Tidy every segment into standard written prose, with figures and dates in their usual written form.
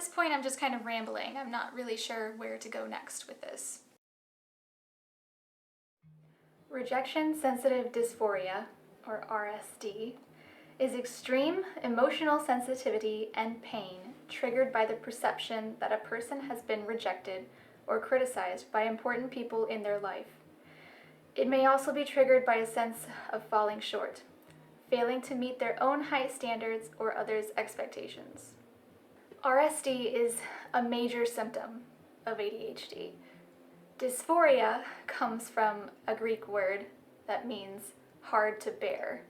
this point, I'm just kind of rambling. I'm not really sure where to go next with this. Rejection Sensitive Dysphoria, or RSD, is extreme emotional sensitivity and pain triggered by the perception that a person has been rejected or criticized by important people in their life. It may also be triggered by a sense of falling short, failing to meet their own high standards or others' expectations. RSD is a major symptom of ADHD. Dysphoria comes from a Greek word that means hard to bear.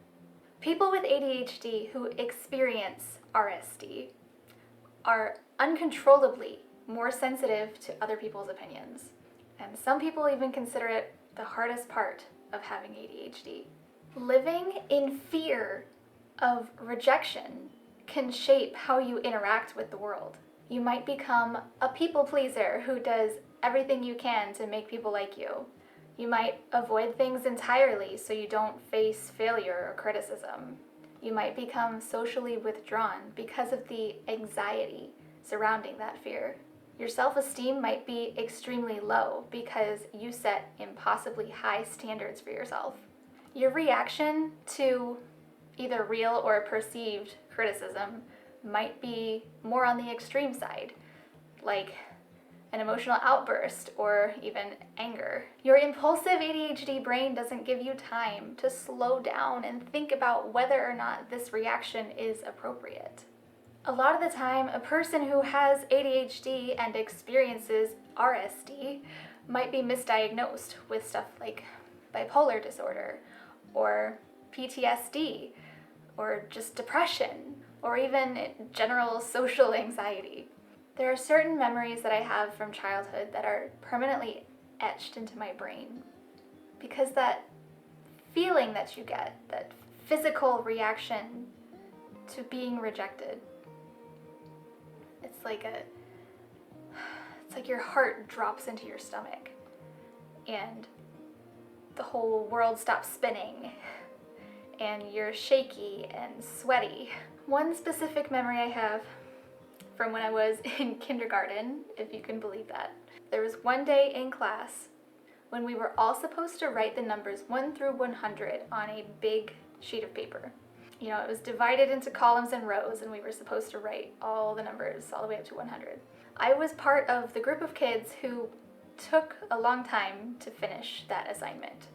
People with ADHD who experience RSD are uncontrollably more sensitive to other people's opinions. And some people even consider it the hardest part of having ADHD. Living in fear of rejection can shape how you interact with the world. You might become a people pleaser who does everything you can to make people like you. You might avoid things entirely so you don't face failure or criticism. You might become socially withdrawn because of the anxiety surrounding that fear. Your self-esteem might be extremely low because you set impossibly high standards for yourself. Your reaction to either real or perceived criticism might be more on the extreme side, like an emotional outburst or even anger. Your impulsive ADHD brain doesn't give you time to slow down and think about whether or not this reaction is appropriate. A lot of the time, a person who has ADHD and experiences RSD might be misdiagnosed with stuff like bipolar disorder or PTSD or just depression or even general social anxiety. There are certain memories that I have from childhood that are permanently etched into my brain because that feeling that you get, that physical reaction to being rejected, it's like your heart drops into your stomach and the whole world stops spinning and you're shaky and sweaty. One specific memory I have from when I was in kindergarten, if you can believe that. There was one day in class when we were all supposed to write the numbers 1 through 100 on a big sheet of paper. You know, it was divided into columns and rows, and we were supposed to write all the numbers all the way up to 100. I was part of the group of kids who took a long time to finish that assignment.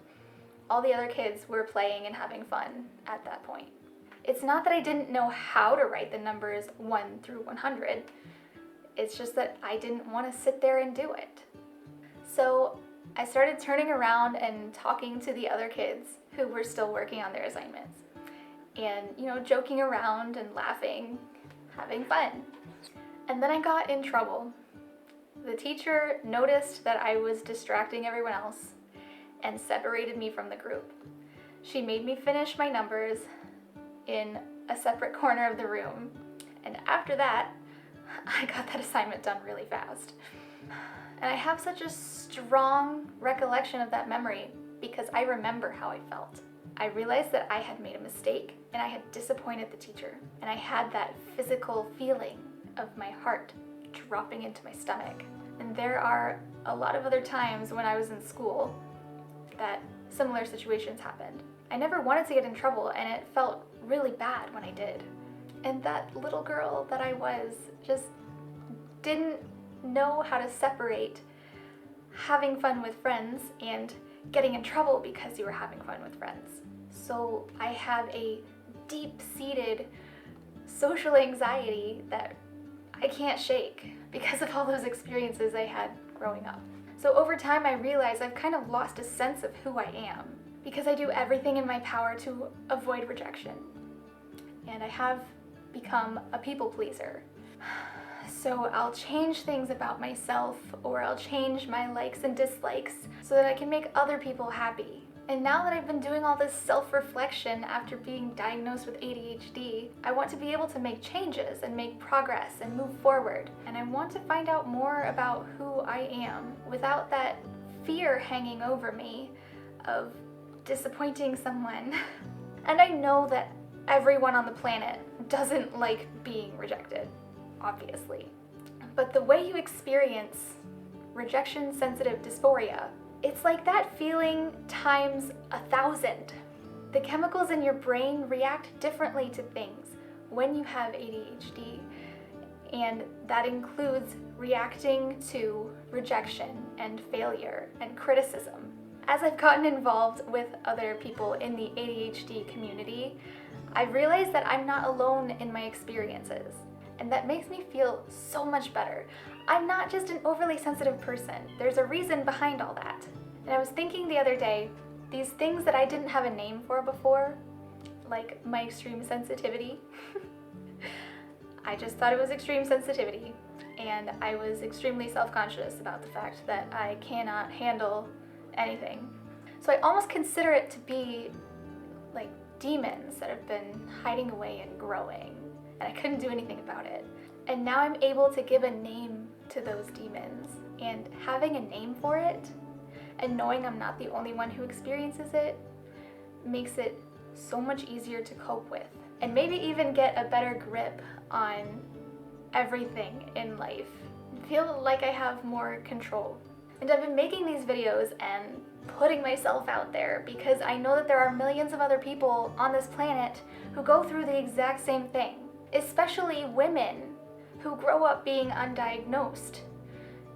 All the other kids were playing and having fun at that point. It's not that I didn't know how to write the numbers 1 through 100. It's just that I didn't want to sit there and do it. So I started turning around and talking to the other kids who were still working on their assignments. And, joking around and laughing, having fun. And then I got in trouble. The teacher noticed that I was distracting everyone else and separated me from the group. She made me finish my numbers in a separate corner of the room. And after that, I got that assignment done really fast. And I have such a strong recollection of that memory because I remember how I felt. I realized that I had made a mistake and I had disappointed the teacher. And I had that physical feeling of my heart dropping into my stomach. And there are a lot of other times when I was in school that similar situations happened. I never wanted to get in trouble and it felt really bad when I did. And that little girl that I was just didn't know how to separate having fun with friends and getting in trouble because you were having fun with friends. So I have a deep-seated social anxiety that I can't shake because of all those experiences I had growing up. So over time I realized I've kind of lost a sense of who I am because I do everything in my power to avoid rejection. And I have become a people pleaser. So I'll change things about myself or I'll change my likes and dislikes so that I can make other people happy. And now that I've been doing all this self-reflection after being diagnosed with ADHD, I want to be able to make changes and make progress and move forward. And I want to find out more about who I am without that fear hanging over me of disappointing someone. And I know that everyone on the planet doesn't like being rejected, obviously. But the way you experience rejection sensitive dysphoria, it's like that feeling times 1,000. The chemicals in your brain react differently to things when you have ADHD, and that includes reacting to rejection and failure and criticism. As I've gotten involved with other people in the ADHD community, I've realized that I'm not alone in my experiences, and that makes me feel so much better. I'm not just an overly sensitive person. There's a reason behind all that. And I was thinking the other day, these things that I didn't have a name for before, like my extreme sensitivity, I just thought it was extreme sensitivity, and I was extremely self-conscious about the fact that I cannot handle anything. So I almost consider it to be like demons that have been hiding away and growing, and I couldn't do anything about it. And now I'm able to give a name to those demons, and having a name for it and knowing I'm not the only one who experiences it makes it so much easier to cope with, and maybe even get a better grip on everything in life. I feel like I have more control. And I've been making these videos and putting myself out there because I know that there are millions of other people on this planet who go through the exact same thing, especially women who grow up being undiagnosed,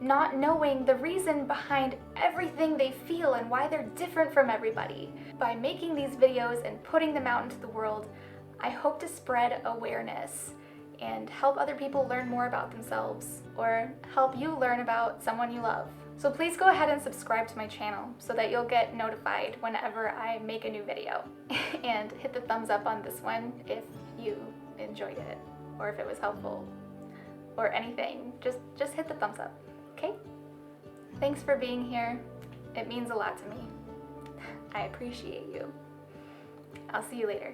not knowing the reason behind everything they feel and why they're different from everybody. By making these videos and putting them out into the world, I hope to spread awareness and help other people learn more about themselves, or help you learn about someone you love. So please go ahead and subscribe to my channel so that you'll get notified whenever I make a new video. And hit the thumbs up on this one if you enjoyed it, or if it was helpful, or anything. Just hit the thumbs up, okay? Thanks for being here. It means a lot to me. I appreciate you. I'll see you later.